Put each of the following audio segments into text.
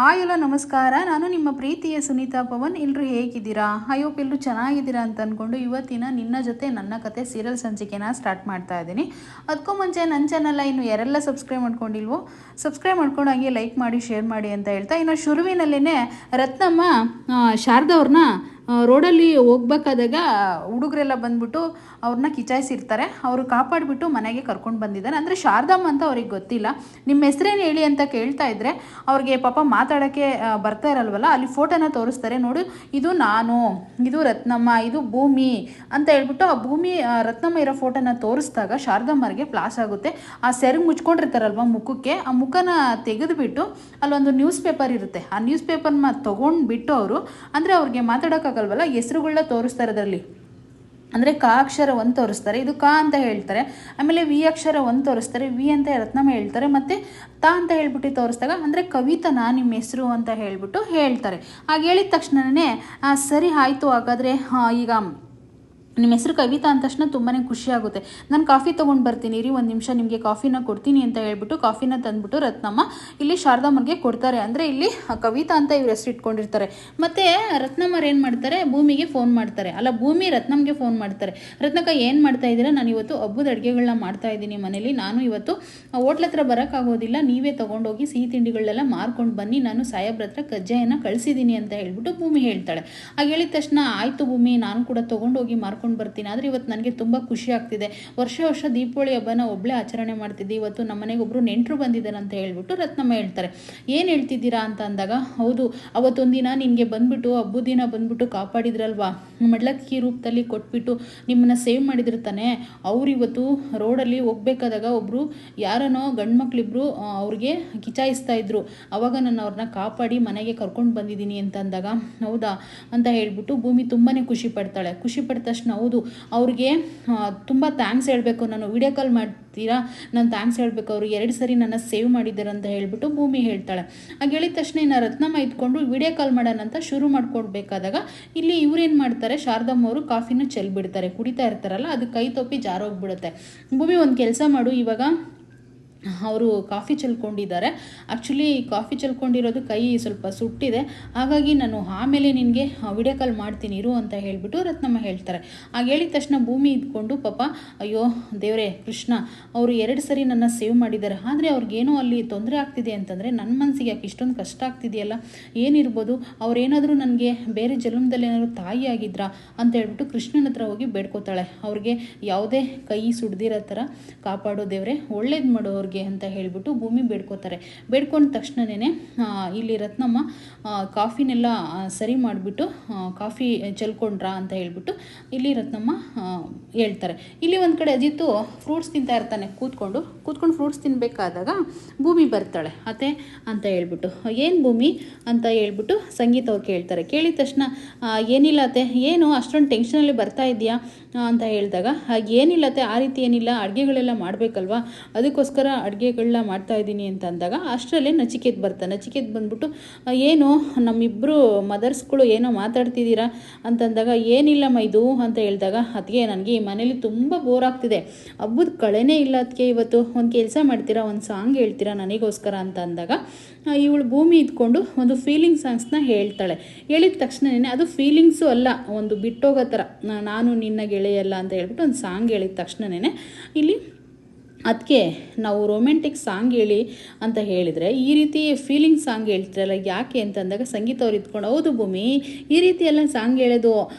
Hi ಎಲ್ಲ ನಮಸ್ಕಾರ. ನಾನು ನಿಮ್ಮ ಪ್ರೀತಿಯ ಸುನೀತಾ ಪವನ್. ಎಲ್ಲರೂ ಹೇಗಿದ್ದೀರಾ? ಐ ಹೋಪ್ ಎಲ್ಲರೂ ಚೆನ್ನಾಗಿದ್ದೀರಾ ಅಂತ ಅಂದ್ಕೊಂಡು ಇವತ್ತಿನ ನಿನ್ನ ಜೊತೆ ನನ್ನ ಕತೆ ಸೀರಿಯಲ್ ಸಂಚಿಕೆನ ಸ್ಟಾರ್ಟ್ ಮಾಡ್ತಾ ಇದ್ದೀನಿ. ಅದಕ್ಕೂ ಮುಂಚೆ ನನ್ನ ಚಾನಲ್ನ ಇನ್ನು ಯಾರೆಲ್ಲ ಸಬ್ಸ್ಕ್ರೈಬ್ ಮಾಡ್ಕೊಂಡಿಲ್ವೋ ಸಬ್ಸ್ಕ್ರೈಬ್ ಮಾಡ್ಕೊಂಡು ಹಾಗೆ ಲೈಕ್ ಮಾಡಿ ಶೇರ್ ಮಾಡಿ ಅಂತ ಹೇಳ್ತಾ, ಇನ್ನು ಶುರುವಿನಲ್ಲೇ ರತ್ನಮ್ಮ ಶಾರದವ್ರನ್ನ ರೋಡಲ್ಲಿ ಹೋಗ್ಬೇಕಾದಾಗ ಹುಡುಗರೆಲ್ಲ ಬಂದ್ಬಿಟ್ಟು ಅವ್ರನ್ನ ಕಿಚಾಯಿಸಿರ್ತಾರೆ. ಅವರು ಕಾಪಾಡಿಬಿಟ್ಟು ಮನೆಗೆ ಕರ್ಕೊಂಡು ಬಂದಿದ್ದಾರೆ. ಅಂದರೆ ಶಾರದಮ್ಮ ಅಂತ ಅವ್ರಿಗೆ ಗೊತ್ತಿಲ್ಲ. ನಿಮ್ಮ ಹೆಸರೇನು ಹೇಳಿ ಅಂತ ಕೇಳ್ತಾ ಇದ್ರೆ ಅವ್ರಿಗೆ ಪಾಪ ಮಾತಾಡೋಕ್ಕೆ ಬರ್ತಾ ಇರಲ್ವಲ್ಲ, ಅಲ್ಲಿ ಫೋಟೋನ ತೋರಿಸ್ತಾರೆ. ನೋಡು, ಇದು ನಾನು, ಇದು ರತ್ನಮ್ಮ, ಇದು ಭೂಮಿ ಅಂತ ಹೇಳ್ಬಿಟ್ಟು ಆ ಭೂಮಿ ರತ್ನಮ್ಮ ಇರೋ ಫೋಟೋನ ತೋರಿಸಿದಾಗ ಶಾರದಮ್ಮರಿಗೆ ಪ್ಲಾಸ್ ಆಗುತ್ತೆ. ಆ ಸೆರಗು ಮುಚ್ಕೊಂಡಿರ್ತಾರಲ್ವ ಮುಖಕ್ಕೆ, ಆ ಮುಖನ ತೆಗೆದುಬಿಟ್ಟು ಅಲ್ಲೊಂದು ನ್ಯೂಸ್ ಪೇಪರ್ ಇರುತ್ತೆ. ಆ ನ್ಯೂಸ್ ಪೇಪರ್ನ ತೊಗೊಂಡ್ಬಿಟ್ಟು ಅವರು, ಅಂದರೆ ಅವ್ರಿಗೆ ಮಾತಾಡೋಕ್ಕಾಗಲ್ವಲ್ಲ, ಹೆಸರುಗಳನ್ನ ತೋರಿಸ್ತಾರೆ. ಅದರಲ್ಲಿ ಅಂದರೆ ಕ ಅಕ್ಷರ ಒಂದು ತೋರಿಸ್ತಾರೆ, ಇದು ಕ ಅಂತ ಹೇಳ್ತಾರೆ. ಆಮೇಲೆ ವಿ ಅಕ್ಷರ ಒಂದು ತೋರಿಸ್ತಾರೆ, ವಿ ಅಂತ ರತ್ನಮ್ಮ ಹೇಳ್ತಾರೆ. ಮತ್ತು ತ ಅಂತ ಹೇಳ್ಬಿಟ್ಟು ತೋರಿಸಿದಾಗ ಅಂದರೆ ಕವಿತನಾ ನಿಮ್ಮ ಹೆಸರು ಅಂತ ಹೇಳ್ಬಿಟ್ಟು ಹೇಳ್ತಾರೆ. ಹಾಗೆ ಹೇಳಿದ ತಕ್ಷಣವೇ ಸರಿ ಆಯಿತು, ಹಾಗಾದರೆ ಈಗ ನಿಮ್ಮ ಹೆಸರು ಕವಿತಾ ಅಂದ ತಕ್ಷಣ ತುಂಬಾ ಖುಷಿ ಆಗುತ್ತೆ. ನಾನು ಕಾಫಿ ತೊಗೊಂಡು ಬರ್ತೀನಿ ರೀ, ಒಂದು ನಿಮಿಷ ನಿಮಗೆ ಕಾಫಿನ ಕೊಡ್ತೀನಿ ಅಂತ ಹೇಳ್ಬಿಟ್ಟು ಕಾಫಿನ ತಂದುಬಿಟ್ಟು ರತ್ನಮ್ಮ ಇಲ್ಲಿ ಶಾರದಮ್ಮನಿಗೆ ಕೊಡ್ತಾರೆ. ಅಂದರೆ ಇಲ್ಲಿ ಕವಿತಾ ಅಂತ ಇವ್ರು ಹೆಸರು ಇಟ್ಕೊಂಡಿರ್ತಾರೆ. ಮತ್ತು ರತ್ನಮ್ಮರು ಏನು ಮಾಡ್ತಾರೆ, ಭೂಮಿಗೆ ಫೋನ್ ಮಾಡ್ತಾರೆ. ಅಲ್ಲ, ಭೂಮಿ ರತ್ನಮ್ಗೆ ಫೋನ್ ಮಾಡ್ತಾರೆ. ರತ್ನಕ್ಕ ಏನು ಮಾಡ್ತಾ ಇದ್ದೀರಾ? ನಾನು ಇವತ್ತು ಹಬ್ಬದ ಅಡುಗೆಗಳನ್ನ ಮಾಡ್ತಾ ಇದ್ದೀನಿ ಮನೇಲಿ. ನಾನು ಇವತ್ತು ಹೋಟ್ಲ ಹತ್ರ ಬರೋಕ್ಕಾಗೋದಿಲ್ಲ, ನೀವೇ ತೊಗೊಂಡೋಗಿ ಸಿಹಿ ತಿಂಡಿಗಳನ್ನೆಲ್ಲ ಮಾರ್ಕೊಂಡು ಬನ್ನಿ, ನಾನು ಸಾಹೇಬ್ರ ಹತ್ರ ಕಜ್ಜಾಯನ ಕಳಿಸಿದ್ದೀನಿ ಅಂತ ಹೇಳ್ಬಿಟ್ಟು ಭೂಮಿ ಹೇಳ್ತಾಳೆ. ಹಾಗೆ ಹೇಳಿದ ತಕ್ಷಣ ಆಯಿತು ಭೂಮಿ, ನಾನು ಕೂಡ ತೊಗೊಂಡೋಗಿ ಮಾರ್ಕೊಂಡು ಬರ್ತೀನಿ. ಆದರೆ ಇವತ್ತು ನನಗೆ ತುಂಬ ಖುಷಿ ಆಗ್ತಿದೆ. ವರ್ಷ ದೀಪಾವಳಿ ಹಬ್ಬನ ಒಬ್ಬಳೇ ಆಚರಣೆ ಮಾಡ್ತಿದ್ದೆ, ಇವತ್ತು ನಮ್ಮ ಮನೆಗೆ ಒಬ್ಬರು ನೆಂಟರು ಬಂದಿದ್ದಾರೆ ಅಂತ ಹೇಳ್ಬಿಟ್ಟು ರತ್ನಮ್ಮ ಹೇಳ್ತಾರೆ. ಏನು ಹೇಳ್ತಿದ್ದೀರಾ ಅಂತ ಅಂದಾಗ, ಹೌದು, ಅವತ್ತೊಂದಿನ ನಿನಗೆ ಬಂದ್ಬಿಟ್ಟು ಹಬ್ಬದ ದಿನ ಬಂದ್ಬಿಟ್ಟು ಕಾಪಾಡಿದ್ರಲ್ವಾ, ಮಡ್ಲಕ್ಕಿ ರೂಪದಲ್ಲಿ ಕೊಟ್ಬಿಟ್ಟು ನಿಮ್ಮನ್ನ ಸೇವ್ ಮಾಡಿದಿರ್ತಾನೆ. ಅವ್ರು ಇವತ್ತು ರೋಡಲ್ಲಿ ಹೋಗ್ಬೇಕಾದಾಗ ಒಬ್ಬರು ಯಾರನೋ ಗಂಡು ಮಕ್ಳಿಬ್ರು ಅವ್ರಿಗೆ ಕಿಚಾಯಿಸ್ತಾ ಇದ್ರು. ಅವಾಗ ನಾನು ಅವ್ರನ್ನ ಕಾಪಾಡಿ ಮನೆಗೆ ಕರ್ಕೊಂಡು ಬಂದಿದ್ದೀನಿ ಅಂತ ಅಂದಾಗ, ಹೌದಾ ಅಂತ ಹೇಳ್ಬಿಟ್ಟು ಭೂಮಿ ತುಂಬಾ ಖುಷಿ ಪಡ್ತಾಳೆ. ಖುಷಿ ಪಟ್ಟ ತಕ್ಷಣ, ಹೌದು, ಅವ್ರಿಗೆ ತುಂಬ ಥ್ಯಾಂಕ್ಸ್ ಹೇಳಬೇಕು, ನಾನು ವಿಡಿಯೋ ಕಾಲ್ ಮಾಡ್ತೀರಾ, ನಾನು ಥ್ಯಾಂಕ್ಸ್ ಹೇಳಬೇಕು, ಅವರು 2 ಸರಿ ನನ್ನ ಸೇವ್ ಮಾಡಿದ್ದಾರೆ ಅಂತ ಹೇಳ್ಬಿಟ್ಟು ಭೂಮಿ ಹೇಳ್ತಾಳೆ. ಹಾಗೆ ಹೇಳಿದ ತಕ್ಷಣ ಇನ್ನು ರತ್ನಮ್ಮ ಇದ್ಕೊಂಡು ವಿಡಿಯೋ ಕಾಲ್ ಮಾಡೋಣ ಅಂತ ಶುರು ಮಾಡ್ಕೊಡ್ಬೇಕಾದಾಗ ಇಲ್ಲಿ ಇವ್ರೇನು ಮಾಡ್ತಾರೆ, ಶಾರದಮ್ಮ ಅವರು ಕಾಫಿನ ಚೆಲ್ಬಿಡ್ತಾರೆ. ಕುಡಿತಾ ಇರ್ತಾರಲ್ಲ, ಅದು ಕೈ ತಪ್ಪಿ ಜಾರೋಗ್ಬಿಡುತ್ತೆ. ಭೂಮಿ, ಒಂದು ಕೆಲಸ ಮಾಡು, ಇವಾಗ ಅವರು ಕಾಫಿ ಚೆಲ್ಕೊಂಡಿದ್ದಾರೆ. ಆ್ಯಕ್ಚುಲಿ ಕಾಫಿ ಚೆಲ್ಕೊಂಡಿರೋದು ಕೈ ಸ್ವಲ್ಪ ಸುಟ್ಟಿದೆ, ಹಾಗಾಗಿ ನಾನು ಆಮೇಲೆ ನಿನಗೆ ವಿಡಿಯೋ ಕಾಲ್ ಮಾಡ್ತೀನಿ ಇರು ಅಂತ ಹೇಳಿಬಿಟ್ಟು ರತ್ನಮ್ಮ ಹೇಳ್ತಾರೆ. ಹಾಗೆ ಹೇಳಿದ ತಕ್ಷಣ ಭೂಮಿ ಇದ್ಕೊಂಡು, ಪಾಪ ಅಯ್ಯೋ ದೇವರೇ ಕೃಷ್ಣ, ಅವರು 2 ಸರಿ ನನ್ನ ಸೇವ್ ಮಾಡಿದ್ದಾರೆ, ಆದರೆ ಅವ್ರಿಗೇನೋ ಅಲ್ಲಿ ತೊಂದರೆ ಆಗ್ತಿದೆ ಅಂತಂದರೆ ನನ್ನ ಮನಸ್ಸಿಗೆ ಯಾಕೆ ಇಷ್ಟೊಂದು ಕಷ್ಟ ಆಗ್ತಿದೆಯಲ್ಲ, ಏನಿರ್ಬೋದು, ಅವ್ರೇನಾದರೂ ನನಗೆ ಬೇರೆ ಜನ್ಮದಲ್ಲಿ ಏನಾದರೂ ತಾಯಿ ಆಗಿದ್ರಾ ಅಂತ ಹೇಳ್ಬಿಟ್ಟು ಕೃಷ್ಣನ ಹತ್ರ ಹೋಗಿ ಬೇಡ್ಕೋತಾಳೆ. ಅವ್ರಿಗೆ ಯಾವುದೇ ಕೈ ಸುಡ್ದಿರೋ ಥರ ಕಾಪಾಡೋ ದೇವರೇ, ಒಳ್ಳೇದು ಮಾಡೋ ಅವ್ರಿಗೆ ಅಂತ ಹೇಳ್ಬಿಟ್ಟು ಭೂಮಿ ಬೇಡ್ಕೋತಾರೆ. ಬೇಡ್ಕೊಂಡ ತಕ್ಷಣವೇ ಇಲ್ಲಿ ರತ್ನಮ್ಮ ಕಾಫಿನೆಲ್ಲ ಸರಿ ಮಾಡಿಬಿಟ್ಟು ಕಾಫಿ ಚೆಲ್ಕೊಂಡ್ರಾ ಅಂತ ಹೇಳ್ಬಿಟ್ಟು ಇಲ್ಲಿ ರತ್ನಮ್ಮ ಹೇಳ್ತಾರೆ. ಇಲ್ಲಿ ಒಂದು ಕಡೆ ಅಜಿತ್ತು ಫ್ರೂಟ್ಸ್ ತಿಂತಾ ಇರ್ತಾನೆ, ಕೂತ್ಕೊಂಡು ಫ್ರೂಟ್ಸ್ ತಿನ್ನಬೇಕಾದಾಗ ಭೂಮಿ ಬರ್ತಾಳೆ. ಅತ್ತೆ ಅಂತ ಹೇಳ್ಬಿಟ್ಟು, ಏನು ಭೂಮಿ ಅಂತ ಹೇಳ್ಬಿಟ್ಟು ಸಂಗೀತ ಅವ್ರು ಕೇಳ್ತಾರೆ. ಕೇಳಿದ ತಕ್ಷಣ, ಏನಿಲ್ಲ ಅತ್ತೆ, ಏನು ಅಷ್ಟೊಂದು ಟೆನ್ಷನಲ್ಲಿ ಬರ್ತಾ ಇದೆಯಾ ಅಂತ ಹೇಳಿದಾಗ, ಏನಿಲ್ಲತ್ತೆ, ಆ ರೀತಿ ಏನಿಲ್ಲ, ಅಡುಗೆಗಳೆಲ್ಲ ಮಾಡಬೇಕಲ್ವಾ, ಅದಕ್ಕೋಸ್ಕರ ಅಡುಗೆಗಳನ್ನ ಮಾಡ್ತಾ ಇದ್ದೀನಿ ಅಂತ ಅಂದಾಗ ಅಷ್ಟರಲ್ಲೇ ನಚಿಕೇತ್ ಬರ್ತಾನೆ. ನಚಿಕೇತ್ ಬಂದ್ಬಿಟ್ಟು, ಏನು ನಮ್ಮಿಬ್ಬರು ಮದರ್ಸ್ಗಳು ಏನೋ ಮಾತಾಡ್ತಿದ್ದೀರಾ ಅಂತಂದಾಗ, ಏನಿಲ್ಲಮ್ಮ ಇದು ಅಂತ ಹೇಳಿದಾಗ, ಅದಕ್ಕೆ ನನಗೆ ಈ ಮನೇಲಿ ತುಂಬ ಬೋರ್ ಆಗ್ತಿದೆ, ಹಬ್ಬದ ಕಳೆನೇ ಇಲ್ಲ, ಅದಕ್ಕೆ ಇವತ್ತು ಒಂದು ಕೆಲಸ ಮಾಡ್ತೀರಾ, ಒಂದು ಸಾಂಗ್ ಹೇಳ್ತೀರಾ ನನಗೋಸ್ಕರ ಅಂತ ಅಂದಾಗ ಇವಳು ಭೂಮಿ ಇದ್ಕೊಂಡು ಒಂದು ಫೀಲಿಂಗ್ ಸಾಂಗ್ಸ್ನ ಹೇಳ್ತಾಳೆ. ಹೇಳಿದ ತಕ್ಷಣವೇ ಅದು ಫೀಲಿಂಗ್ಸು ಅಲ್ಲ, ಒಂದು ಬಿಟ್ಟೋಗೋ ಥರ, ನಾನು ನಿನ್ನ ಗೆಳೆಯಲ್ಲ ಅಂತ ಹೇಳ್ಬಿಟ್ಟು ಒಂದು ಸಾಂಗ್ ಹೇಳಿದ ತಕ್ಷಣವೇ ಇಲ್ಲಿ ಅದಕ್ಕೆ ನಾವು ರೊಮ್ಯಾಂಟಿಕ್ ಸಾಂಗ್ ಹೇಳಿ ಅಂತ ಹೇಳಿದರೆ ಈ ರೀತಿ ಫೀಲಿಂಗ್ ಸಾಂಗ್ ಹೇಳ್ತಿರಲ್ಲ ಯಾಕೆ ಅಂತಂದಾಗ ಸಂಗೀತ ಅವ್ರು ಇದ್ಕೊಂಡು, ಹೌದು ಭೂಮಿ, ಈ ರೀತಿ ಎಲ್ಲ ಸಾಂಗ್ ಹೇಳೋದು,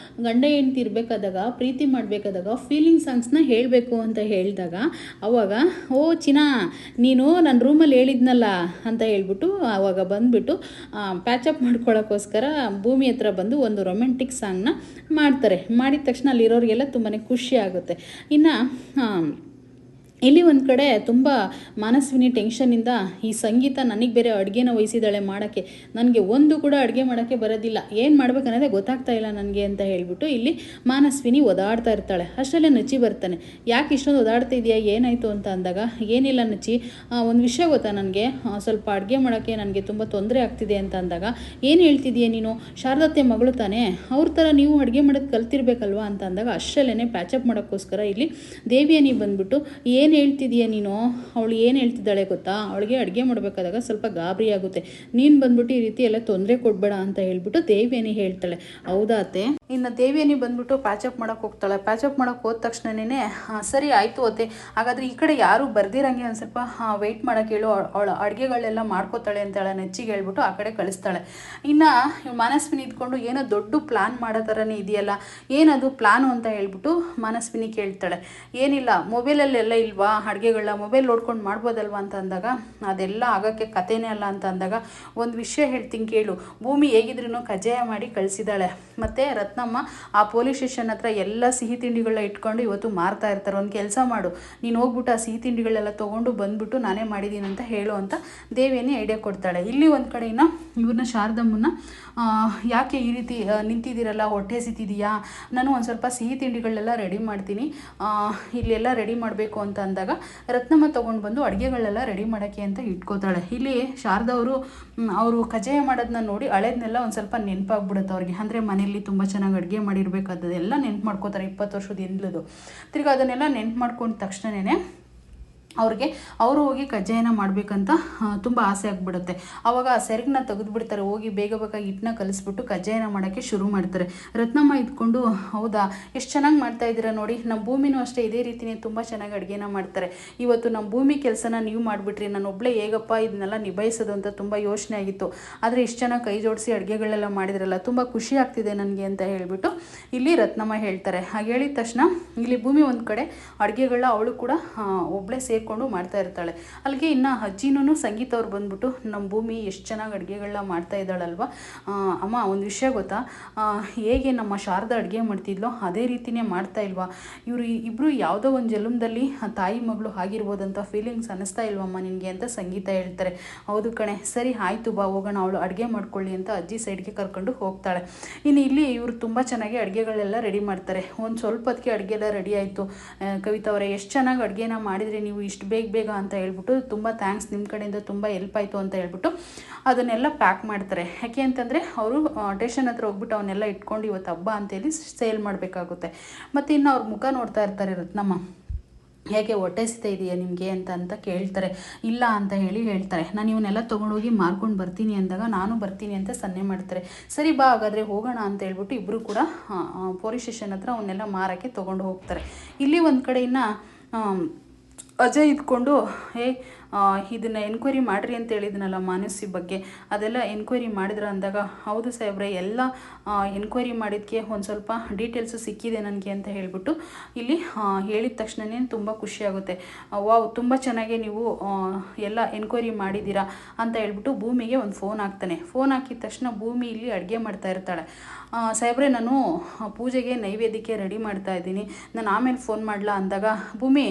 ಗಂಡ ಹೆಂಡ್ತಿ ಇರಬೇಕಾದಾಗ, ಪ್ರೀತಿ ಮಾಡಬೇಕಾದಾಗ ಫೀಲಿಂಗ್ ಸಾಂಗ್ಸ್ನ ಹೇಳಬೇಕು ಅಂತ ಹೇಳಿದಾಗ ಅವಾಗ, ಓ ಚಿನ್ನ, ನೀನು ನನ್ನ ರೂಮಲ್ಲಿ ಹೇಳಿದ್ನಲ್ಲ ಅಂತ ಹೇಳ್ಬಿಟ್ಟು ಆವಾಗ ಬಂದುಬಿಟ್ಟು ಪ್ಯಾಚಪ್ ಮಾಡ್ಕೊಳ್ಳೋಕ್ಕೋಸ್ಕರ ಭೂಮಿ ಹತ್ರ ಬಂದು ಒಂದು ರೊಮ್ಯಾಂಟಿಕ್ ಸಾಂಗ್ನ ಮಾಡ್ತಾರೆ. ಮಾಡಿದ ತಕ್ಷಣ ಅಲ್ಲಿರೋರಿಗೆಲ್ಲ ತುಂಬಾ ಖುಷಿ ಆಗುತ್ತೆ. ಇನ್ನು ಇಲ್ಲಿ ಒಂದು ಕಡೆ ತುಂಬ ಮನಸ್ವಿನಿ ಟೆನ್ಷನಿಂದ ಈ ಸಂಗೀತ ನನಗೆ ಬೇರೆ ಅಡುಗೆನ ವಹಿಸಿದ್ದಾಳೆ ಮಾಡೋಕ್ಕೆ, ನನಗೆ ಒಂದು ಕೂಡ ಅಡುಗೆ ಮಾಡೋಕ್ಕೆ ಬರೋದಿಲ್ಲ, ಏನು ಮಾಡ್ಬೇಕನ್ನೋದೇ ಗೊತ್ತಾಗ್ತಾ ಇಲ್ಲ ನನಗೆ ಅಂತ ಹೇಳ್ಬಿಟ್ಟು ಇಲ್ಲಿ ಮನಸ್ವಿನಿ ಓದಾಡ್ತಾ ಇರ್ತಾಳೆ. ಅಷ್ಟರಲ್ಲೇ ನಚಿ ಬರ್ತಾನೆ. ಯಾಕೆ ಇಷ್ಟೊಂದು ಓದಾಡ್ತಾ ಇದೆಯಾ, ಏನಾಯಿತು ಅಂತ ಅಂದಾಗ, ಏನಿಲ್ಲ ನಚಿ, ಒಂದು ವಿಷಯ ಗೊತ್ತಾ ನನಗೆ, ಸ್ವಲ್ಪ ಅಡುಗೆ ಮಾಡೋಕ್ಕೆ ನನಗೆ ತುಂಬ ತೊಂದರೆ ಆಗ್ತಿದೆ ಅಂತ ಅಂದಾಗ, ಏನು ಹೇಳ್ತಿದೀಯ ನೀನು, ಶಾರದತ್ತೆ ಮಗಳು ತಾನೇ, ಅವ್ರ ಥರ ನೀವು ಅಡುಗೆ ಮಾಡೋದು ಕಲ್ತಿರ್ಬೇಕಲ್ವಾ ಅಂತ ಅಂದಾಗ ಅಷ್ಟರಲ್ಲೇ ಪ್ಯಾಚಪ್ ಮಾಡೋಕ್ಕೋಸ್ಕರ ಇಲ್ಲಿ ದೇವಿಯನಿ ಬಂದ್ಬಿಟ್ಟು, ಏನು ಏನು ಹೇಳ್ತಿದೀಯ ನೀನು? ಅವಳು ಏನು ಹೇಳ್ತಿದ್ದಾಳೆ ಗೊತ್ತಾ? ಅವಳಿಗೆ ಅಡುಗೆ ಮಾಡಬೇಕಾದಾಗ ಸ್ವಲ್ಪ ಗಾಬರಿ ಆಗುತ್ತೆ. ನೀನು ಬಂದ್ಬಿಟ್ಟು ಈ ರೀತಿ ಎಲ್ಲ ತೊಂದರೆ ಕೊಡಬೇಡ ಅಂತ ಹೇಳ್ಬಿಟ್ಟು ದೇವ್ಯಾನಿ ಹೇಳ್ತಾಳೆ. ಹೌದಾ ಅತ್ತೆ? ಇನ್ನು ದೇವ್ಯಾನಿ ಬಂದ್ಬಿಟ್ಟು ಪ್ಯಾಚಪ್ ಮಾಡೋಕ್ಕೆ ಹೋಗ್ತಾಳೆ. ಪ್ಯಾಚಪ್ ಮಾಡೋಕ್ಕೆ ಹೋದ ತಕ್ಷಣನೇ ಸರಿ ಆಯಿತು ಅತ್ತೆ, ಹಾಗಾದರೆ ಈ ಕಡೆ ಯಾರು ಬರ್ದಿರಂಗೆ ಒಂದು ಸ್ವಲ್ಪ ವೆಯ್ಟ್ ಮಾಡೋಕ್ಕೆ ಹೇಳು, ಅವಳು ಅಡುಗೆಗಳೆಲ್ಲ ಮಾಡ್ಕೋತಾಳೆ ಅಂತೇಳ ನೆಚ್ಚಿಗೆ ಹೇಳ್ಬಿಟ್ಟು ಆ ಕಡೆ ಕಳಿಸ್ತಾಳೆ. ಇನ್ನು ಮನಸ್ವಿನಿ ಇದ್ಕೊಂಡು ಏನೋ ದೊಡ್ಡ ಪ್ಲ್ಯಾನ್ ಮಾಡೋ ಥರನೇ ಇದೆಯಲ್ಲ, ಏನದು ಪ್ಲ್ಯಾನು ಅಂತ ಹೇಳ್ಬಿಟ್ಟು ಮನಸ್ವಿನಿ ಕೇಳ್ತಾಳೆ. ಏನಿಲ್ಲ, ಮೊಬೈಲಲ್ಲೆಲ್ಲ ಇಲ್ವಾ ಅಡುಗೆಗಳನ್ನ ಮೊಬೈಲ್ ನೋಡ್ಕೊಂಡು ಮಾಡ್ಬೋದಲ್ವಾ ಅಂತ ಅಂದಾಗ, ಅದೆಲ್ಲ ಆಗೋಕ್ಕೆ ಕಥೆನೇ ಅಲ್ಲ ಅಂತ ಅಂದಾಗ, ಒಂದು ವಿಷಯ ಹೇಳ್ತೀನಿ ಕೇಳು, ಭೂಮಿ ಹೇಗಿದ್ರೂ ಕಜ್ಜಾಯ ಮಾಡಿ ಕಳಿಸಿದ್ದಾಳೆ. ಮತ್ತು ರತ್ನಮ್ಮ ಆ ಪೊಲೀಸ್ ಸ್ಟೇಷನ್ ಹತ್ರ ಎಲ್ಲ ಸಿಹಿ ತಿಂಡಿಗಳನ್ನ ಇಟ್ಕೊಂಡು ಇವತ್ತು ಮಾರ್ತಾ ಇರ್ತಾರೆ. ಒಂದು ಕೆಲಸ ಮಾಡು, ನೀನು ಹೋಗ್ಬಿಟ್ಟು ಆ ಸಿಹಿ ತಿಂಡಿಗಳೆಲ್ಲ ತೊಗೊಂಡು ಬಂದ್ಬಿಟ್ಟು ನಾನೇ ಮಾಡಿದ್ದೀನಿ ಅಂತ ಹೇಳು ಅಂತ ದೇವ್ಯಾನಿ ಐಡಿಯಾ ಕೊಡ್ತಾಳೆ. ಇಲ್ಲಿ ಒಂದು ಕಡೆಯಿಂದ ಇವ್ರನ್ನ ಶಾರದಮ್ಮನ ಯಾಕೆ ಈ ರೀತಿ ನಿಂತಿದ್ದೀರಲ್ಲ, ಹೊಟ್ಟೆ ಸಿತಿದೆಯಾ, ನಾನು ಒಂದು ಸ್ವಲ್ಪ ಸಿಹಿ ತಿಂಡಿಗಳೆಲ್ಲ ರೆಡಿ ಮಾಡ್ತೀನಿ, ಇಲ್ಲೆಲ್ಲ ರೆಡಿ ಮಾಡಬೇಕು ಅಂತ ಅಂದಾಗ ರತ್ನಮ್ಮ ತೊಗೊಂಡು ಬಂದು ಅಡುಗೆಗಳೆಲ್ಲ ರೆಡಿ ಮಾಡೋಕ್ಕೆ ಅಂತ ಇಟ್ಕೋತಾಳೆ. ಇಲ್ಲಿ ಶಾರದವರು ಅವರು ಕಜ್ಜಾಯ ಮಾಡೋದನ್ನ ನೋಡಿ ಹಳೇದನ್ನೆಲ್ಲ ಒಂದು ಸ್ವಲ್ಪ ನೆನಪಾಗ್ಬಿಡುತ್ತೆ ಅವ್ರಿಗೆ. ಅಂದರೆ ಮನೆಯಲ್ಲಿ ತುಂಬ ಚೆನ್ನಾಗಿ ಅಡುಗೆ ಮಾಡಿರಬೇಕಾದದೆಲ್ಲ ನೆನ್ಪು ಮಾಡ್ಕೋತಾರೆ 20 ವರ್ಷದ ಹಿಂದ್ಲದು. ತಿರ್ಗಿ ಅದನ್ನೆಲ್ಲ ನೆನ್ಪು ಮಾಡ್ಕೊಂಡ ತಕ್ಷಣವೇ ಅವ್ರಿಗೆ ಅವರು ಹೋಗಿ ಕಜ್ಜಾಯನ ಮಾಡಬೇಕಂತ ತುಂಬ ಆಸೆ ಆಗಿಬಿಡುತ್ತೆ. ಆವಾಗ ಆ ಸೆರಗನ್ನ ತೆಗೆದುಬಿಡ್ತಾರೆ. ಹೋಗಿ ಬೇಗ ಬೇಗ ಹಿಟ್ಟನ್ನ ಕಲಿಸ್ಬಿಟ್ಟು ಕಜ್ಜಾಯನ ಮಾಡೋಕ್ಕೆ ಶುರು ಮಾಡ್ತಾರೆ. ರತ್ನಮ್ಮ ಇದ್ಕೊಂಡು, ಹೌದಾ ಎಷ್ಟು ಚೆನ್ನಾಗಿ ಮಾಡ್ತಾ ಇದ್ದೀರಾ ನೋಡಿ, ನಮ್ಮ ಭೂಮಿನೂ ಅಷ್ಟೇ ಇದೇ ರೀತಿಯೇ ತುಂಬ ಚೆನ್ನಾಗಿ ಅಡುಗೆನ ಮಾಡ್ತಾರೆ. ಇವತ್ತು ನಮ್ಮ ಭೂಮಿ ಕೆಲಸನ ನೀವು ಮಾಡಿಬಿಟ್ರಿ, ನಾನು ಒಬ್ಬಳೇ ಹೇಗಪ್ಪ ಇದನ್ನೆಲ್ಲ ನಿಭಾಯಿಸೋದು ಅಂತ ತುಂಬ ಯೋಚನೆ ಆಗಿತ್ತು. ಆದರೆ ಇಷ್ಟು ಚೆನ್ನಾಗಿ ಕೈ ಜೋಡಿಸಿ ಅಡುಗೆಗಳೆಲ್ಲ ಮಾಡಿದ್ರಲ್ಲ, ತುಂಬ ಖುಷಿ ಆಗ್ತಿದೆ ನನಗೆ ಅಂತ ಹೇಳಿಬಿಟ್ಟು ಇಲ್ಲಿ ರತ್ನಮ್ಮ ಹೇಳ್ತಾರೆ. ಹಾಗೆ ಹೇಳಿದ ತಕ್ಷಣ ಇಲ್ಲಿ ಭೂಮಿ ಒಂದು ಕಡೆ ಅಡುಗೆಗಳ ಅವಳು ಕೂಡ ಒಬ್ಬಳೇ ಕೊಂಡು ಮಾಡ್ತಾ ಇರ್ತಾಳೆ. ಅಲ್ಲಿಗೆ ಇನ್ನು ಅಜ್ಜಿನೂ ಸಂಗೀತ ಅವ್ರು ಬಂದ್ಬಿಟ್ಟು, ನಮ್ಮ ಭೂಮಿ ಎಷ್ಟು ಚೆನ್ನಾಗಿ ಅಡುಗೆಗಳನ್ನ ಮಾಡ್ತಾ ಇದ್ದಾಳಲ್ವ ಅಮ್ಮ, ಒಂದು ವಿಷಯ ಗೊತ್ತಾ, ಹೇಗೆ ನಮ್ಮ ಶಾರದಾ ಅಡುಗೆ ಮಾಡ್ತಿದ್ಲೋ ಅದೇ ರೀತಿಯೇ ಮಾಡ್ತಾ ಇಲ್ವಾ, ಇವರು ಇಬ್ಬರು ಯಾವುದೋ ಒಂದು ಜನ್ಮದಲ್ಲಿ ತಾಯಿ ಮಗಳು ಆಗಿರ್ಬೋದಂತ ಫೀಲಿಂಗ್ಸ್ ಅನ್ನಿಸ್ತಾ ಇಲ್ವಮ್ಮ ನಿನಗೆ ಅಂತ ಸಂಗೀತ ಹೇಳ್ತಾರೆ. ಹೌದು ಕಣೆ, ಸರಿ ಆಯಿತು ಬಾ ಹೋಗೋಣ, ಅವಳು ಅಡುಗೆ ಮಾಡ್ಕೊಳ್ಳಿ ಅಂತ ಅಜ್ಜಿ ಸೈಡ್ಗೆ ಕರ್ಕೊಂಡು ಹೋಗ್ತಾಳೆ. ಇನ್ನು ಇಲ್ಲಿ ಇವರು ತುಂಬ ಚೆನ್ನಾಗಿ ಅಡುಗೆಗಳೆಲ್ಲ ರೆಡಿ ಮಾಡ್ತಾರೆ. ಒಂದು ಸ್ವಲ್ಪ ಹೊತ್ತಿಗೆ ಅಡುಗೆ ಎಲ್ಲ ರೆಡಿ ಆಯಿತು. ಕವಿತಾ ಅವರೇ, ಎಷ್ಟು ಚೆನ್ನಾಗಿ ಅಡುಗೆನ ಮಾಡಿದರೆ ನೀವು ಇಷ್ಟು ಬೇಗ ಅಂತ ಹೇಳ್ಬಿಟ್ಟು, ತುಂಬ ಥ್ಯಾಂಕ್ಸ್, ನಿಮ್ಮ ಕಡೆಯಿಂದ ತುಂಬ ಹೆಲ್ಪ್ ಆಯಿತು ಅಂತ ಹೇಳ್ಬಿಟ್ಟು ಅದನ್ನೆಲ್ಲ ಪ್ಯಾಕ್ ಮಾಡ್ತಾರೆ. ಯಾಕೆ ಅಂತಂದರೆ ಅವರು ಸ್ಟೇಷನ್ ಹತ್ರ ಹೋಗ್ಬಿಟ್ಟು ಅವನ್ನೆಲ್ಲ ಇಟ್ಕೊಂಡು ಇವತ್ತು ಹಬ್ಬ ಅಂತೇಳಿ ಸೇಲ್ ಮಾಡಬೇಕಾಗುತ್ತೆ. ಮತ್ತು ಇನ್ನು ಅವ್ರ ಮುಖ ನೋಡ್ತಾ ಇರ್ತಾರೆ ರತ್ನಮ್ಮ. ಹೇಗೆ ಹೊಟ್ಟೆ ಸಿಗ್ತಾ ಇದೆಯಾ ನಿಮಗೆ ಅಂತ ಕೇಳ್ತಾರೆ. ಇಲ್ಲ ಅಂತ ಹೇಳ್ತಾರೆ. ನಾನು ಇವನ್ನೆಲ್ಲ ತೊಗೊಂಡೋಗಿ ಮಾರ್ಕೊಂಡು ಬರ್ತೀನಿ ಅಂದಾಗ, ನಾನು ಬರ್ತೀನಿ ಅಂತ ಸನ್ನೆ ಮಾಡ್ತಾರೆ. ಸರಿ ಬಾ ಹಾಗಾದರೆ ಹೋಗೋಣ ಅಂತ ಹೇಳ್ಬಿಟ್ಟು ಇಬ್ಬರು ಕೂಡ ಪೊಲೀಸ್ ಸ್ಟೇಷನ್ ಹತ್ರ ಅವನ್ನೆಲ್ಲ ಮಾರೋಕ್ಕೆ ತೊಗೊಂಡು ಹೋಗ್ತಾರೆ. ಇಲ್ಲಿ ಒಂದು ಕಡೆಯಿಂದ ಅಜಯ್ ಇದ್ಕೊಂಡು, ಇದನ್ನು ಎನ್ಕ್ವೈರಿ ಮಾಡಿರಿ ಅಂತ ಹೇಳಿದ್ನಲ್ಲ ಮಾನಸಿ ಬಗ್ಗೆ, ಅದೆಲ್ಲ ಎನ್ಕ್ವೈರಿ ಮಾಡಿದ್ರ ಅಂದಾಗ, ಹೌದು ಸಾಹೇಬ್ರೆ, ಎಲ್ಲ ಎನ್ಕ್ವೈರಿ ಮಾಡಿದ್ದಕ್ಕೆ ಒಂದು ಸ್ವಲ್ಪ ಡೀಟೇಲ್ಸು ಸಿಕ್ಕಿದೆ ನನಗೆ ಅಂತ ಹೇಳ್ಬಿಟ್ಟು ಇಲ್ಲಿ ಹೇಳಿದ ತಕ್ಷಣವೇ ತುಂಬ ಖುಷಿಯಾಗುತ್ತೆ. ವಾವ್, ತುಂಬ ಚೆನ್ನಾಗಿ ನೀವು ಎಲ್ಲ ಎನ್ಕ್ವೈರಿ ಮಾಡಿದ್ದೀರಾ ಅಂತ ಹೇಳ್ಬಿಟ್ಟು ಭೂಮಿಗೆ ಒಂದು ಫೋನ್ ಹಾಕ್ತಾನೆ. ಫೋನ್ ಹಾಕಿದ ತಕ್ಷಣ ಭೂಮಿ ಇಲ್ಲಿ ಅಡುಗೆ ಮಾಡ್ತಾ ಇರ್ತಾಳೆ. ಸಾಹೇಬ್ರೆ, ನಾನು ಪೂಜೆಗೆ ನೈವೇದ್ಯಕ್ಕೆ ರೆಡಿ ಮಾಡ್ತಾ ಇದ್ದೀನಿ, ನಾನು ಆಮೇಲೆ ಫೋನ್ ಮಾಡಲಾ ಅಂದಾಗ, ಭೂಮಿ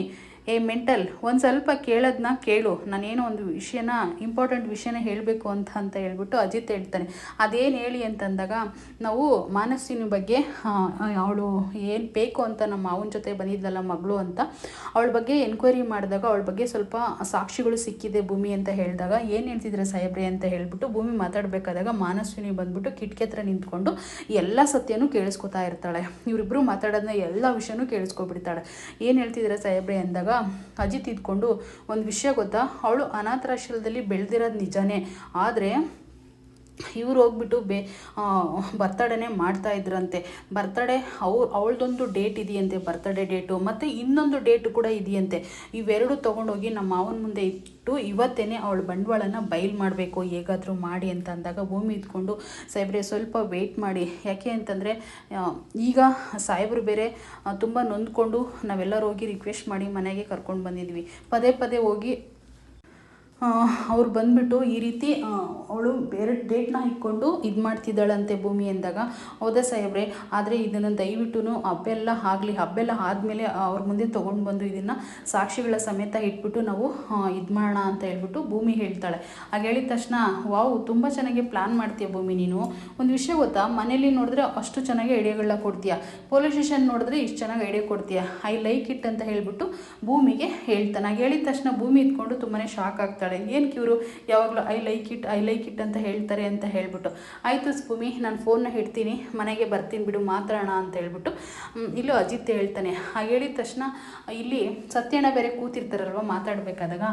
ಮೆಂಟಲ್, ಒಂದು ಸ್ವಲ್ಪ ಕೇಳೋದನ್ನ ಕೇಳು, ನಾನೇನೋ ಒಂದು ವಿಷಯನ ಇಂಪಾರ್ಟೆಂಟ್ ವಿಷಯನ ಹೇಳಬೇಕು ಅಂತ ಹೇಳ್ಬಿಟ್ಟು ಅಜಿತ್ ಹೇಳ್ತಾನೆ. ಅದೇನು ಹೇಳಿ ಅಂತಂದಾಗ, ನಾವು ಮಾನಸಿನ ಬಗ್ಗೆ, ಅವಳು ಏನು ಬೇಕು ಅಂತ ನಮ್ಮ ಮಾವನ ಜೊತೆ ಬಂದಿದ್ದಲ್ಲ ಮಗಳು ಅಂತ, ಅವಳ ಬಗ್ಗೆ ಎನ್ಕ್ವೈರಿ ಮಾಡಿದಾಗ ಅವಳ ಬಗ್ಗೆ ಸ್ವಲ್ಪ ಸಾಕ್ಷಿಗಳು ಸಿಕ್ಕಿದೆ ಭೂಮಿ ಅಂತ ಹೇಳಿದಾಗ, ಏನು ಹೇಳ್ತಿದ್ರೆ ಸಾಹೇಬ್ರೆ ಅಂತ ಹೇಳ್ಬಿಟ್ಟು ಭೂಮಿ ಮಾತಾಡಬೇಕಾದಾಗ ಮಾನಸ್ವಿನಿ ಬಂದ್ಬಿಟ್ಟು ಕಿಟಕಿ ಹತ್ರ ನಿಂತ್ಕೊಂಡು ಎಲ್ಲ ಸತ್ಯನೂ ಕೇಳಿಸ್ಕೊತಾ ಇರ್ತಾಳೆ. ಇವರಿಬ್ಬರು ಮಾತಾಡೋದನ್ನ ಎಲ್ಲ ವಿಷಯನೂ ಕೇಳಿಸ್ಕೊಬಿಡ್ತಾಳೆ. ಏನು ಹೇಳ್ತಿದ್ರೆ ಸಾಹೇಬ್ರೆ ಅಂದಾಗ ಅಜಿತ್ ಇದ್ಕೊಂಡು, ಒಂದು ವಿಷಯ ಗೊತ್ತಾ, ಅವಳು ಅನಾಥಾಶ್ರಮದಲ್ಲಿ ಬೆಳೆದಿರೋದು ನಿಜಾನೇ, ಆದರೆ ಇವ್ರು ಹೋಗ್ಬಿಟ್ಟು ಬರ್ತಡೇನೇ ಮಾಡ್ತಾ ಇದ್ರಂತೆ. ಬರ್ತಡೇ ಅವಳದೊಂದು ಡೇಟ್ ಇದೆಯಂತೆ, ಬರ್ತಡೇ ಡೇಟು, ಮತ್ತು ಇನ್ನೊಂದು ಡೇಟು ಕೂಡ ಇದೆಯಂತೆ. ಇವೆರಡು ತೊಗೊಂಡೋಗಿ ನಮ್ಮ ಮಾವನ ಮುಂದೆ ಇಟ್ಟು ಇವತ್ತೇ ಅವಳ ಬಂಡವಾಳನ ಬಯಲು ಮಾಡಬೇಕು, ಹೇಗಾದರೂ ಮಾಡಿ ಅಂತ ಅಂದಾಗ ಭೂಮಿ ಇದ್ಕೊಂಡು, ಸಾಹೇಬ್ರೆ ಸ್ವಲ್ಪ ವೆಯ್ಟ್ ಮಾಡಿ, ಯಾಕೆ ಅಂತಂದರೆ ಈಗ ಸಾಹೇಬ್ರು ಬೇರೆ ತುಂಬ ನೊಂದ್ಕೊಂಡು ನಾವೆಲ್ಲರೂ ಹೋಗಿ ರಿಕ್ವೆಸ್ಟ್ ಮಾಡಿ ಮನೆಗೆ ಕರ್ಕೊಂಡು ಬಂದಿದ್ವಿ, ಪದೇ ಪದೇ ಹೋಗಿ ಅವ್ರು ಬಂದುಬಿಟ್ಟು ಈ ರೀತಿ ಅವಳು ಬೇರೆ ಡೇಟ್ನ ಇಟ್ಕೊಂಡು ಇದು ಮಾಡ್ತಿದ್ದಾಳಂತೆ ಭೂಮಿ ಅಂದಾಗ, ಹೌದಾ ಸಾಹೇಬ್ರೆ, ಆದರೆ ಇದನ್ನು ದಯವಿಟ್ಟು ಹಬ್ಬೆಲ್ಲ ಆಗಲಿ, ಹಬ್ಬೆಲ್ಲ ಆದಮೇಲೆ ಅವ್ರ ಮುಂದೆ ತೊಗೊಂಡು ಬಂದು ಇದನ್ನು ಸಾಕ್ಷಿಗಳ ಸಮೇತ ಇಟ್ಬಿಟ್ಟು ನಾವು ಇದು ಮಾಡೋಣ ಅಂತ ಹೇಳ್ಬಿಟ್ಟು ಭೂಮಿ ಹೇಳ್ತಾಳೆ. ಹಾಗೆ ಹೇಳಿದ ತಕ್ಷಣ, ವಾವ್, ತುಂಬ ಚೆನ್ನಾಗಿ ಪ್ಲ್ಯಾನ್ ಮಾಡ್ತೀಯ ಭೂಮಿ ನೀನು. ಒಂದು ವಿಷಯ ಗೊತ್ತಾ, ಮನೇಲಿ ನೋಡಿದ್ರೆ ಅಷ್ಟು ಚೆನ್ನಾಗಿ ಐಡಿಯಾಗಳನ್ನ ಕೊಡ್ತೀಯ, ಪೊಲೀಸ್ ಸ್ಟೇಷನ್ ನೋಡಿದ್ರೆ ಇಷ್ಟು ಚೆನ್ನಾಗಿ ಐಡಿಯಾ ಕೊಡ್ತೀಯ, ಐ ಲೈಕ್ ಇಟ್ ಅಂತ ಹೇಳ್ಬಿಟ್ಟು ಭೂಮಿಗೆ ಹೇಳ್ತಾನೆ. ಹಾಗೆ ಹೇಳಿದ ತಕ್ಷಣ ಭೂಮಿ ಇದ್ಕೊಂಡು ತುಂಬಾ ಶಾಕ್ ಆಗ್ತಾಳೆ. ಕೇಳಲ್ಲ, ಏನಕ್ಕೆ ಇವರು ಯಾವಾಗಲೂ ಐ ಲೈಕ್ ಇಟ್ ಅಂತ ಹೇಳ್ತಾರೆ ಅಂತ ಹೇಳ್ಬಿಟ್ಟು. ಆಯಿತು ಭೂಮಿ, ನಾನು ಫೋನ್ನ ಇಡ್ತೀನಿ, ಮನೆಗೆ ಬರ್ತೀನಿ ಬಿಡು, ಮಾತಾಡೋಣ ಅಂತ ಹೇಳ್ಬಿಟ್ಟು ಇಲ್ಲೂ ಅಜಿತ್ ಹೇಳ್ತಾನೆ. ಹೇಳಿದ ತಕ್ಷಣ ಇಲ್ಲಿ ಸತ್ಯಣ್ಣ ಬೇರೆ ಕೂತಿರ್ತಾರಲ್ವ ಮಾತಾಡಬೇಕಾದಾಗ,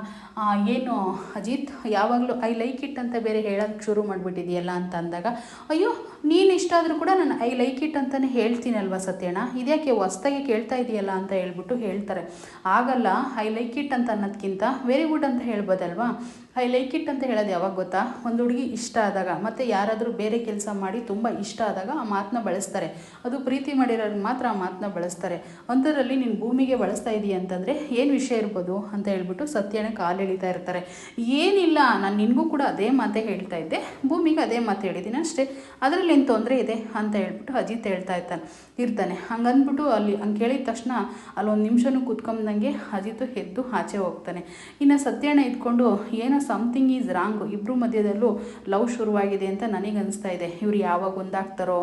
ಏನು ಅಜಿತ್ ಯಾವಾಗಲೂ ಐ ಲೈಕ್ ಇಟ್ ಅಂತ ಬೇರೆ ಹೇಳೋಕ್ಕೆ ಶುರು ಮಾಡಿಬಿಟ್ಟಿದೆಯಲ್ಲ ಅಂತ ಅಂದಾಗ, ಅಯ್ಯೋ ನೀನು ಇಷ್ಟ ಆದರೂ ಕೂಡ ನಾನು ಐ ಲೈಕ್ ಇಟ್ ಅಂತಲೇ ಹೇಳ್ತೀನಲ್ವ ಸತ್ಯಣ್ಣ, ಇದ್ಯಾಕೆ ಹೊಸ್ದಾಗಿ ಕೇಳ್ತಾ ಇದೆಯಲ್ಲ ಅಂತ ಹೇಳ್ಬಿಟ್ಟು ಹೇಳ್ತಾರೆ. ಆಗಲ್ಲ, ಐ ಲೈಕ್ ಇಟ್ ಅಂತ ಅನ್ನೋದಕ್ಕಿಂತ ವೆರಿ ಗುಡ್ ಅಂತ ಹೇಳ್ಬೋದಲ್ವಾ. ಐ ಲೈಕ್ ಇಟ್ ಅಂತ ಹೇಳೋದು ಯಾವಾಗ ಗೊತ್ತಾ, ಒಂದು ಹುಡುಗಿ ಇಷ್ಟ ಆದಾಗ ಮತ್ತು ಯಾರಾದರೂ ಬೇರೆ ಕೆಲಸ ಮಾಡಿ ತುಂಬ ಇಷ್ಟ ಆದಾಗ ಆ ಮಾತನ್ನ ಬಳಸ್ತಾರೆ. ಅದು ಪ್ರೀತಿ ಮಾಡಿರೋರಿಗೆ ಮಾತ್ರ ಆ ಮಾತನ್ನ ಬಳಸ್ತಾರೆ. ಅಂಥದ್ರಲ್ಲಿ ನೀನು ಭೂಮಿಗೆ ಬಳಸ್ತಾ ಇದೀಯ ಅಂತಂದರೆ ಏನು ವಿಷಯ ಇರ್ಬೋದು ಅಂತ ಹೇಳ್ಬಿಟ್ಟು ಸತ್ಯಣ್ಣ ಕಾಲು ಎಳಿತಾ ಇರ್ತಾರೆ. ಏನಿಲ್ಲ, ನಾನು ನಿನಗೂ ಕೂಡ ಅದೇ ಮಾತೇ ಹೇಳ್ತಾ ಇದ್ದೆ, ಭೂಮಿಗೆ ಅದೇ ಮಾತು ಹೇಳಿದ್ದೀನಿ ಅಷ್ಟೇ, ಅದರಲ್ಲಿ ಏನು ತೊಂದರೆ ಇದೆ ಅಂತ ಹೇಳ್ಬಿಟ್ಟು ಅಜಿತ್ ಹೇಳ್ತಾ ಇರ್ತಾನೆ. ಹಂಗಂದ್ಬಿಟ್ಟು ಅಲ್ಲಿ ಹಂಗೆ ಕೇಳಿದ ತಕ್ಷಣ ಅಲ್ಲೊಂದು ನಿಮಿಷನೂ ಕೂತ್ಕೊಂಬಂದಂಗೆ ಅಜಿತ್ ಎದ್ದು ಆಚೆ ಹೋಗ್ತಾನೆ. ಇನ್ನು ಸತ್ಯಣ್ಣ ಇದ್ಕೊಂಡು ಏನೋ ಸಮಥಿಂಗ್ ಈಸ್ ರಾಂಗ್, ಇಬ್ಬರು ಮಧ್ಯದಲ್ಲೂ ಲವ್ ಶುರುವಾಗಿದೆ ಅಂತ ನನಗೆ ಅನಿಸ್ತಾ ಇದೆ. ಇವ್ರು ಯಾವಾಗ ಒಂದಾಗ್ತಾರೋ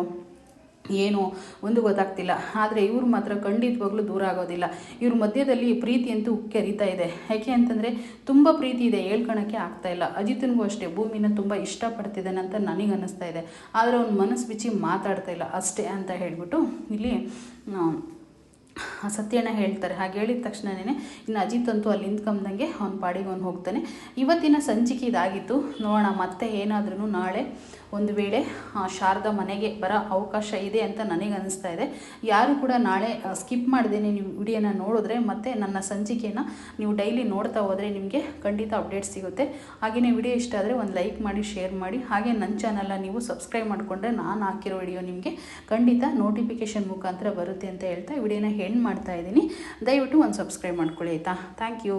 ಏನು ಒಂದು ಗೊತ್ತಾಗ್ತಿಲ್ಲ, ಆದರೆ ಇವ್ರು ಮಾತ್ರ ಖಂಡಿತವಾಗ್ಲೂ ದೂರ ಆಗೋದಿಲ್ಲ. ಇವ್ರ ಮಧ್ಯದಲ್ಲಿ ಪ್ರೀತಿ ಅಂತೂ ಉಕ್ಕಿ ಹರಿತಾ ಇದೆ. ಯಾಕೆ ಅಂತಂದರೆ ತುಂಬ ಪ್ರೀತಿ ಇದೆ, ಹೇಳ್ಕೊಳಕ್ಕೆ ಆಗ್ತಾಯಿಲ್ಲ. ಅಜಿತ್ನಿಗೂ ಅಷ್ಟೇ ಭೂಮಿನ ತುಂಬ ಇಷ್ಟಪಡ್ತಿದ್ದಾನೆ ಅಂತ ನನಗೆ ಅನ್ನಿಸ್ತಾ ಇದೆ, ಆದರೆ ಅವ್ನ ಮನಸ್ಸು ಬಿಚ್ಚಿ ಮಾತಾಡ್ತಾ ಇಲ್ಲ ಅಷ್ಟೇ ಅಂತ ಹೇಳ್ಬಿಟ್ಟು ಇಲ್ಲಿ ಸತ್ಯಣ್ಣ ಹೇಳ್ತಾರೆ. ಹಾಗೆ ಹೇಳಿದ ತಕ್ಷಣವೇ ಇನ್ನು ಅಜಿತ್ ಅಂತೂ ಅಲ್ಲಿ ನಿಂತ್ಕೊಂಬಂದಂಗೆ ಅವ್ನ ಪಾಡಿಗೆ ಅವ್ನು ಹೋಗ್ತಾನೆ. ಇವತ್ತಿನ ಸಂಚಿಕೆ ಇದಾಗಿತ್ತು. ನೋಡೋಣ ಮತ್ತೆ ಏನಾದ್ರೂ ನಾಳೆ ಒಂದು ವೇಳೆ ಶಾರದಾ ಮನೆಗೆ ಬರೋ ಅವಕಾಶ ಇದೆ ಅಂತ ನನಗೆ ಅನ್ನಿಸ್ತಾ ಇದೆ. ಯಾರು ಕೂಡ ನಾಳೆ ಸ್ಕಿಪ್ ಮಾಡ್ದೇನೆ ನೀವು ವಿಡಿಯೋನ ನೋಡಿದ್ರೆ ಮತ್ತು ನನ್ನ ಸಂಚಿಕೆಯನ್ನು ನೀವು ಡೈಲಿ ನೋಡ್ತಾ ಹೋದರೆ ನಿಮಗೆ ಖಂಡಿತ ಅಪ್ಡೇಟ್ ಸಿಗುತ್ತೆ. ಹಾಗೆಯೇ ವಿಡಿಯೋ ಇಷ್ಟ ಆದರೆ ಒಂದು ಲೈಕ್ ಮಾಡಿ, ಶೇರ್ ಮಾಡಿ. ಹಾಗೆ ನನ್ನ ಚಾನಲ್ನ ನೀವು ಸಬ್ಸ್ಕ್ರೈಬ್ ಮಾಡಿಕೊಂಡ್ರೆ ನಾನು ಹಾಕಿರೋ ವಿಡಿಯೋ ನಿಮಗೆ ಖಂಡಿತ ನೋಟಿಫಿಕೇಷನ್ ಮುಖಾಂತರ ಬರುತ್ತೆ ಅಂತ ಹೇಳ್ತಾ ವಿಡಿಯೋನ ಎಂಡ್ ಮಾಡ್ತಾ ಇದ್ದೀನಿ. ದಯವಿಟ್ಟು ಒಂದು ಸಬ್ಸ್ಕ್ರೈಬ್ ಮಾಡ್ಕೊಳ್ಳಿ ಆಯಿತಾ. Thank you.